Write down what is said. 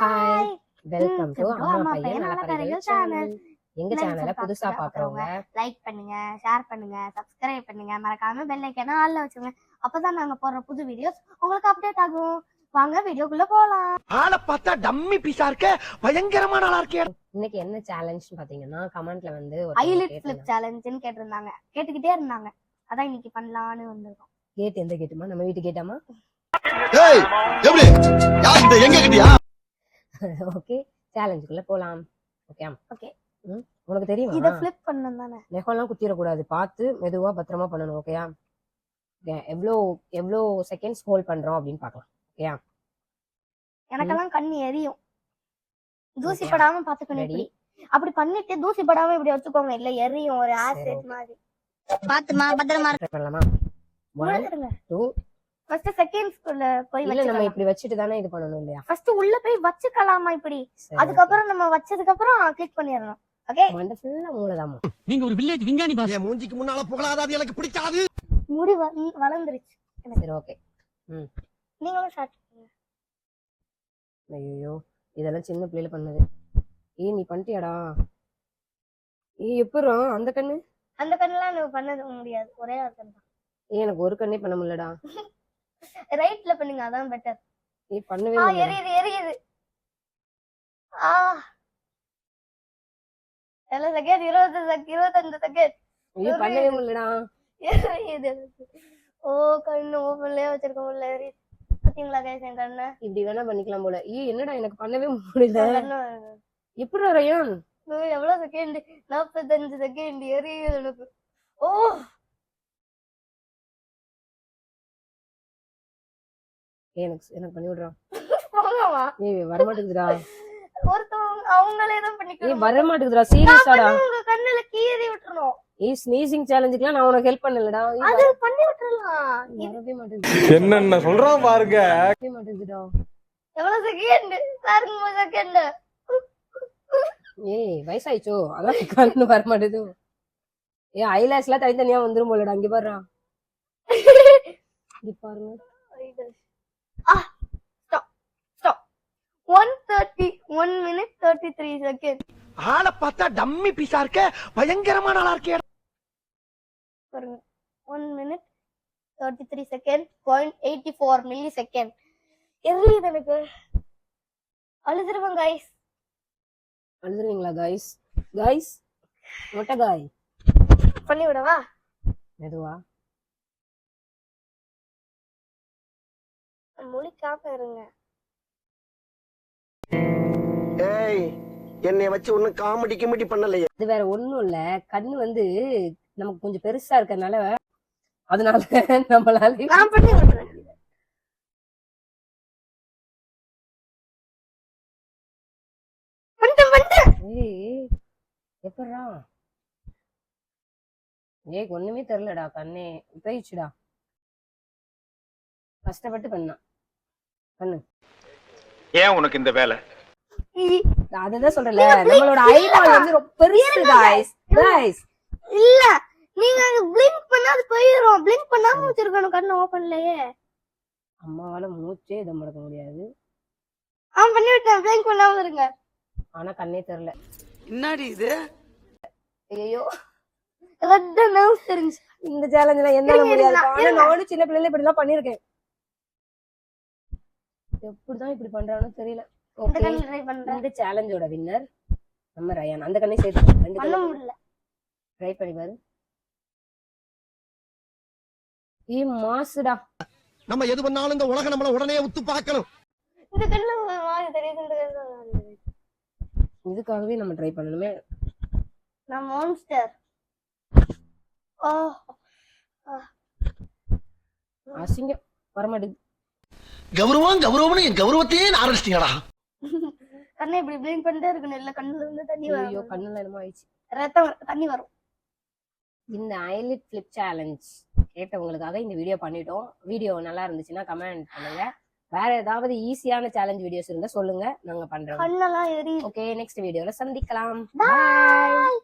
Hi, welcome to அம்மா பையன் நலக்கரைகள் channel. எங்க சேனலை புதுசா பாக்குறவங்க லைக் பண்ணுங்க, ஷேர் பண்ணுங்க, சப்ஸ்கிரைப் பண்ணுங்க, மறக்காம பெல் ஐகானை ஆல்ல வச்சுங்க. அப்பதான் நாங்க போடுற புது வீடியோஸ் உங்களுக்கு அப்டேட் ஆகும். வாங்க வீடியோக்குள்ள போலாம். ஆளை பார்த்தா டம்மி பீஸா இருக்க, பயங்கரமான ஆளா இருக்கே. இன்னைக்கு என்ன சேலஞ்ச் பாத்தீங்கன்னா கமெண்ட்ல வந்து ஐலிட் ஃபிளிப் சேலஞ்சுன்னு கேட்டிருந்தாங்க, கேட்டுக்கிட்டே இருந்தாங்க. அதான் இன்னைக்கு பண்ணலான்னு வந்திருக்கோம். கேட் எந்த கேட்டுமா? நம்ம வீட்டு கேட்டாமா? ஏய் எப்படி யார் இந்த எங்க கிட்டியா? ஓகே, சேலஞ்சுக்குள்ள போலாம். ஓகே, உனக்கு தெரியும் இத ஃபிளிப் பண்ணனும் தானே? நெகம்லாம் குத்திர கூடாது, பார்த்து மெதுவா பத்திரமா பண்ணணும். ஓகேயா? எவ்வளோ செகண்ட்ஸ் ஹோல்ட் பண்றோம் அப்படின்னு பார்க்கலாம். ஓகேயா? எனக்கெல்லாம் கண்ணு எரியும். தூசி படாம பாத்துக்கணும். அப்படி பண்ணிட்டு தூசி படாம இப்படி வச்சுக்கோங்க, இல்ல எரியும் ஒரு ஆசிட் மாதிரி. பாத்துமா பத்திரமா பண்ணலாமா? 1 2 ஃபர்ஸ்ட் செகண்ட்ஸ்க்குள்ள போய் இல்ல, நம்ம இப்படி வச்சிட்டு தானே இது பண்ணனும் இல்லையா? ஃபர்ஸ்ட் உள்ள போய் வச்சுக்கலாமா இப்படி? அதுக்கு அப்புறம் நம்ம வச்சதுக்கு அப்புறம் கிளிக் பண்ணிரணும். ஓகே, வண்டர்ஃபுல்லா மூலதாமா. நீங்க ஒரு வில்லேஜ் விஞ்ஞானி பாஸ். என் மூஞ்சிக்கு முன்னால புகழாத, அது எனக்கு பிடிக்காது. முடி வளர்ந்துருச்சு. சரி, ஓகே. நீங்களும் ஸ்டார்ட் பண்ணுங்க. ஐயோ, இதெல்லாம் சின்ன பிள்ளைல பண்ணது. நீ பண்ணிட்டியாடா? எப்பறா அந்த கண்ணு? அந்த கண்ணெல்லாம் நீ பண்ணது முடியாது, ஒரே ஒரு கண்ணு தான். எனக்கு ஒரு கண்ணே பண்ண முடியலடா. ரைட்ல பண்ணுங்க, அதான் பெட்டர். பண்ணவே எரியுது எரியுது. எல்லாம் செகண்ட் 25 செகண்ட். பண்ணவே முடியலடா. எரியுது. ஓ, கண்ணு ஓபன்லயே வச்சிருக்க முடியல. எரியுது. பாத்தீங்களா கைஸ், என் கண்ணு இப்படி வேணா பண்ணிக்கலாம் போல. என்னடா எனக்கு பண்ணவே முடியல. எப்படி ரயான்? எவ்வளவு செகண்ட்? 45 செகண்ட். எரியுது எனக்கு. ஓ, எனக்கு பண்ணி விடுறான். வர மாட்டேங்குதுடா. ஒருத்தவங்க அவங்களே தான் பண்ணிக்கணும். வர மாட்டேங்குதுடா, சீரியஸாடா. உங்க கண்ணுல கீறி விட்டுறணும். ஸ்னீசிங் சேலஞ்சுக்குலாம் நான் உனக்கு ஹெல்ப் பண்ணலடா. அது பண்ணி விட்டுறலாம். வரவே மாட்டேங்குது. என்னென்ன சொல்றான் பாருங்க. வரவே மாட்டேங்குதுடா. எவ்வளவு செகண்ட்? 3 செகண்ட். வயசாயிச்சோ, அதான் கண்ணு வர மாட்டேது. ஐலாஷ்லாம் தனித்தனியா வந்துரும் போலடா. அங்க பாருடா, இங்க பாருங்க. Stop. 1 minute 33 seconds. ஆளை பார்த்தா டம்மி பீஸா இருக்க, பயங்கரமான ஆளா இருக்கே. பாருங்க, 1 minute 33 seconds, 0.84 millisecond. எரியுது எனக்கு. அழுதுருவேன் கைஸ். அழுதுருவீங்களா கைஸ்? மொட்டை காய் பண்ணி விடவா? மெதுவா. முழிக்காம இருங்க. ஏய், என்னை வச்சு ஒண்ணு காமெடி கிமெடி பண்ணலையே. அது வேற ஒண்ணும் இல்ல, கண்ணு வந்து நமக்கு கொஞ்சம் பெருசா இருக்கறனால அதனால நம்மளால நான் பண்ணி விடுறேன். எப்படா? ஒண்ணுமே தெரியலடா, கண்ணே போயிடுச்சுடா. கஷ்டப்பட்டு பண்ணு. ஏன் உனக்கு இந்த வேலை? அததான் சொல்றல, நம்மளோட ஐபால் வந்து ரொம்ப பெருசு गाइस. இல்ல, நீங்க blink பண்ணா அது போயிடும். blink பண்ணாம வச்சிருக்கணும் கண்ணு ஓபன்லயே. அம்மாவால மூச்சே இத மடக்க முடியாது. பண்ணி விட்டேன், blink பண்ணாம இருங்க. ஆனா கண்ணே தெரியல. என்னடி இது? ஐயோ, ரெட் நர்வ்ஸ் தெரிஞ்சு. இந்த சேலஞ்ச்ல என்னால முடியாது. ஆனா நானும் சின்ன பிள்ளைல இப்படி எல்லாம் பண்ணிருக்கேன். எப்படிதான் இப்படி பண்றானோ தெரியல. ஓகே, இந்த சேலஞ்சோட வின்னர் நம்ம ரயான். அந்த கண்ணை சேர்த்து ரெண்டு பண்ண முடியல. ட்ரை பண்ணி பாரு. மாசுடா. நம்ம எது பண்ணாலும் இந்த உலகம் நம்மள உடனே உத்து பார்க்கணும். இந்த கண்ணு மாதிரி தெரியுது, இந்த கண்ணு. இதுக்காகவே நம்ம ட்ரை பண்ணணுமே. நான் மான்ஸ்டர். அசிங்கம் வரமாட்டேங்குது. கௌரவம்னு என் கௌரவத்தையே ஆரம்பிச்சிட்டீங்களா? கண்ணை இப்படி blink பண்ணிட்டே இருக்கணும், இல்ல கண்ணுல இருந்து தண்ணி வரும். ஐயோ, கண்ணுல என்னமோ ஆயிடுச்சு. ரத்தம் தண்ணி வரும். இந்த ஐலிட் ஃபிளிப் சேலஞ்ச் கேட்டவங்களுக்காக இந்த வீடியோ பண்ணிட்டோம். வீடியோ நல்லா இருந்துச்சுன்னா கமெண்ட் பண்ணுங்க. வேற ஏதாவது ஈஸியான சேலஞ்ச் வீடியோஸ் இருந்தா சொல்லுங்க, நாங்க பண்றோம். கண்ணெல்லாம் எரியுது. ஓகே, நெக்ஸ்ட் வீடியோல சந்திக்கலாம். Bye.